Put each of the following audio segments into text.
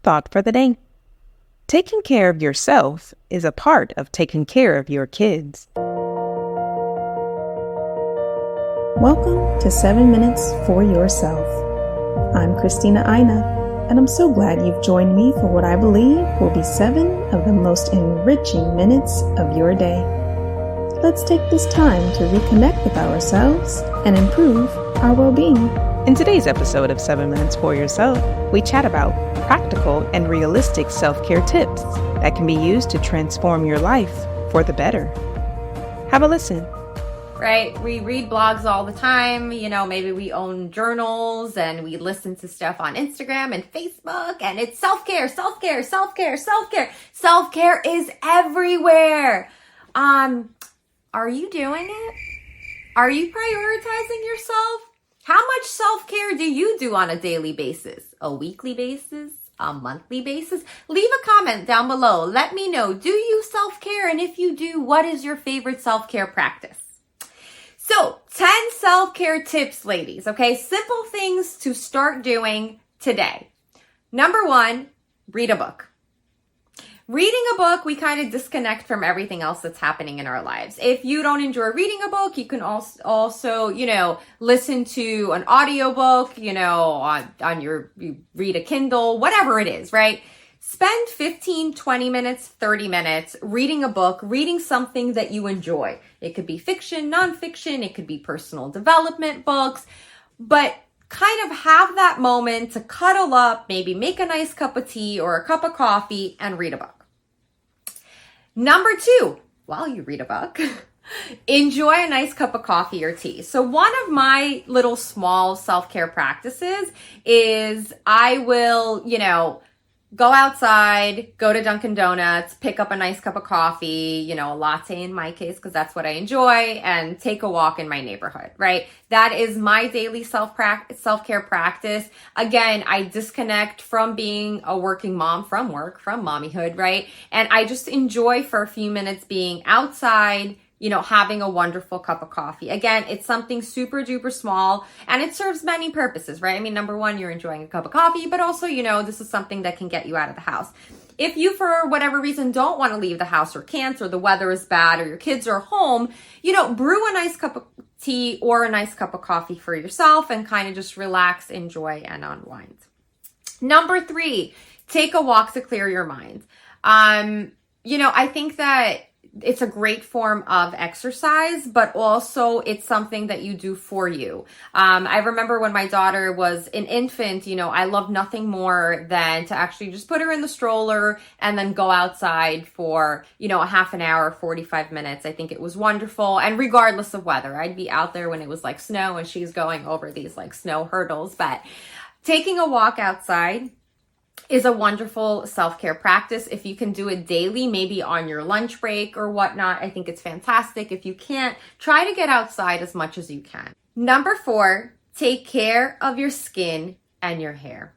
thought for the day. Taking care of yourself is a part of taking care of your kids. Welcome to 7 Minutes for Yourself. I'm Christina Aina, and I'm so glad you've joined me for what I believe will be 7 of the most enriching minutes of your day. Let's take this time to reconnect with ourselves and improve our well-being. In today's episode of 7 Minutes for Yourself, we chat about practical and realistic self-care tips that can be used to transform your life for the better. Have a listen. Right? We read blogs all the time. Maybe we own journals and we listen to stuff on Instagram and Facebook, and it's self-care, self-care, self-care, self-care. Self-care is everywhere. Are you doing it? Are you prioritizing yourself? How much self-care do you do on a daily basis? A weekly basis? A monthly basis? Leave a comment down below. Let me know. Do you self-care? And if you do, what is your favorite self-care practice? So 10 self-care tips, ladies, okay? Simple things to start doing today. Number 1, read a book. Reading a book, we kind of disconnect from everything else that's happening in our lives. If you don't enjoy reading a book, you can also listen to an audiobook, you read a Kindle, whatever it is, right? Spend 15, 20 minutes, 30 minutes reading a book, reading something that you enjoy. It could be fiction, nonfiction, it could be personal development books, but kind of have that moment to cuddle up, maybe make a nice cup of tea or a cup of coffee and read a book. Number 2, while you read a book, enjoy a nice cup of coffee or tea. So one of my little small self-care practices is I will, go outside, go to Dunkin' Donuts, pick up a nice cup of coffee, a latte in my case, because that's what I enjoy, and take a walk in my neighborhood, right? That is my daily self-care practice. Again, I disconnect from being a working mom, from work, from mommyhood, right? And I just enjoy for a few minutes being outside, having a wonderful cup of coffee. Again, it's something super duper small and it serves many purposes, right? I mean, number 1, you're enjoying a cup of coffee, but also, this is something that can get you out of the house. If you, for whatever reason, don't want to leave the house or can't, or the weather is bad, or your kids are home, brew a nice cup of tea or a nice cup of coffee for yourself and kind of just relax, enjoy, and unwind. Number 3, take a walk to clear your mind. I think that it's a great form of exercise, but also it's something that you do for you. I remember when my daughter was an infant, I loved nothing more than to actually just put her in the stroller and then go outside for, a half an hour, 45 minutes. I think it was wonderful. And regardless of weather, I'd be out there when it was like snow and she's going over these like snow hurdles. But taking a walk outside is a wonderful self-care practice. If you can do it daily, maybe on your lunch break or whatnot, I think it's fantastic. If you can't, try to get outside as much as you can. Number 4, take care of your skin and your hair.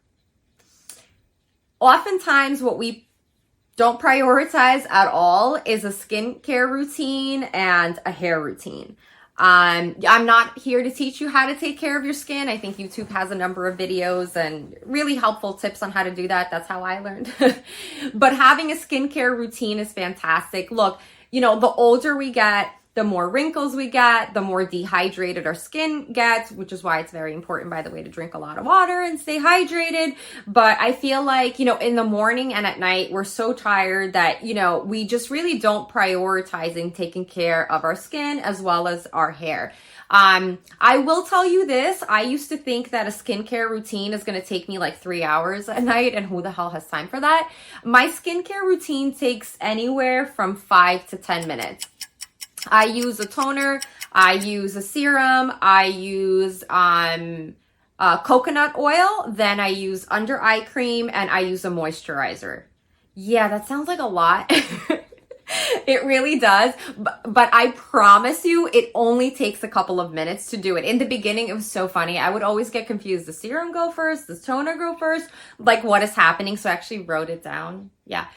Oftentimes, what we don't prioritize at all is a skincare routine and a hair routine. I'm not here to teach you how to take care of your skin. I think YouTube has a number of videos and really helpful tips on how to do that. That's how I learned. But having a skincare routine is fantastic. Look, the older we get, the more wrinkles we get, the more dehydrated our skin gets, which is why it's very important, by the way, to drink a lot of water and stay hydrated. But I feel like, in the morning and at night, we're so tired that, we just really don't prioritizing taking care of our skin as well as our hair. I will tell you this. I used to think that a skincare routine is going to take me like 3 hours a night, and who the hell has time for that? My skincare routine takes anywhere from 5 to 10 minutes. I use a toner, I use a serum, I use coconut oil, then I use under eye cream, and I use a moisturizer. Yeah, that sounds like a lot. It really does. But I promise you, it only takes a couple of minutes to do it. In the beginning, it was so funny. I would always get confused. Does serum go first? Does toner go first? Like, what is happening? So I actually wrote it down. Yeah.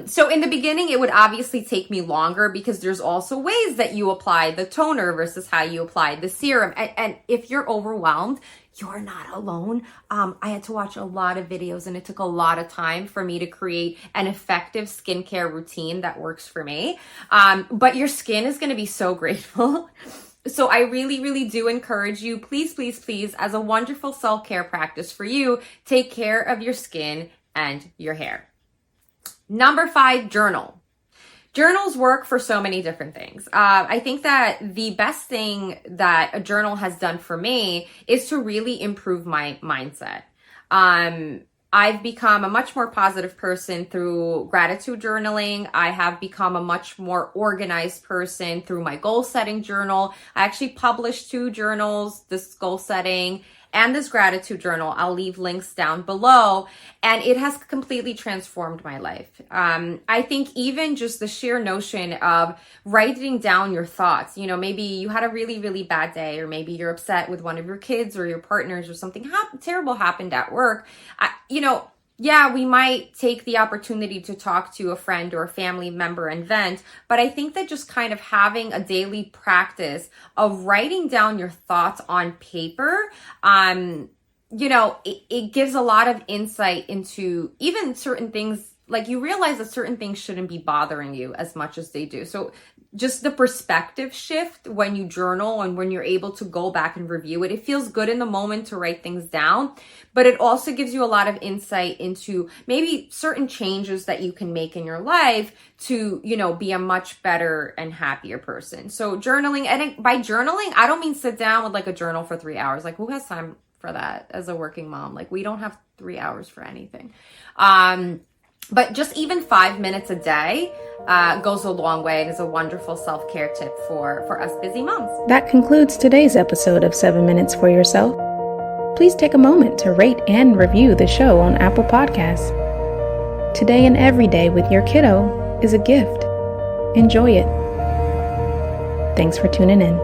So in the beginning, it would obviously take me longer because there's also ways that you apply the toner versus how you apply the serum. And if you're overwhelmed, you're not alone. I had to watch a lot of videos and it took a lot of time for me to create an effective skincare routine that works for me. But your skin is going to be so grateful. So I really, really do encourage you, please, please, please, as a wonderful self-care practice for you, take care of your skin and your hair. Number 5, journal. Journals work for so many different things. I think that the best thing that a journal has done for me is to really improve my mindset. I've become a much more positive person through gratitude journaling. I have become a much more organized person through my goal setting journal. I actually published 2 journals, this goal setting and this gratitude journal. I'll leave links down below, and it has completely transformed my life. I think even just the sheer notion of writing down your thoughts, maybe you had a really, really bad day, or maybe you're upset with one of your kids or your partners, or something terrible happened at work. Yeah, we might take the opportunity to talk to a friend or a family member and vent, but I think that just kind of having a daily practice of writing down your thoughts on paper, it gives a lot of insight into even certain things. Like, you realize that certain things shouldn't be bothering you as much as they do. So just the perspective shift when you journal and when you're able to go back and review it, it feels good in the moment to write things down, but it also gives you a lot of insight into maybe certain changes that you can make in your life to, be a much better and happier person. So journaling, and by journaling, I don't mean sit down with like a journal for 3 hours. Like, who has time for that as a working mom? Like, we don't have 3 hours for anything. But just even 5 minutes a day goes a long way and is a wonderful self-care tip for us busy moms. That concludes today's episode of 7 Minutes for Yourself. Please take a moment to rate and review the show on Apple Podcasts. Today and every day with your kiddo is a gift. Enjoy it. Thanks for tuning in.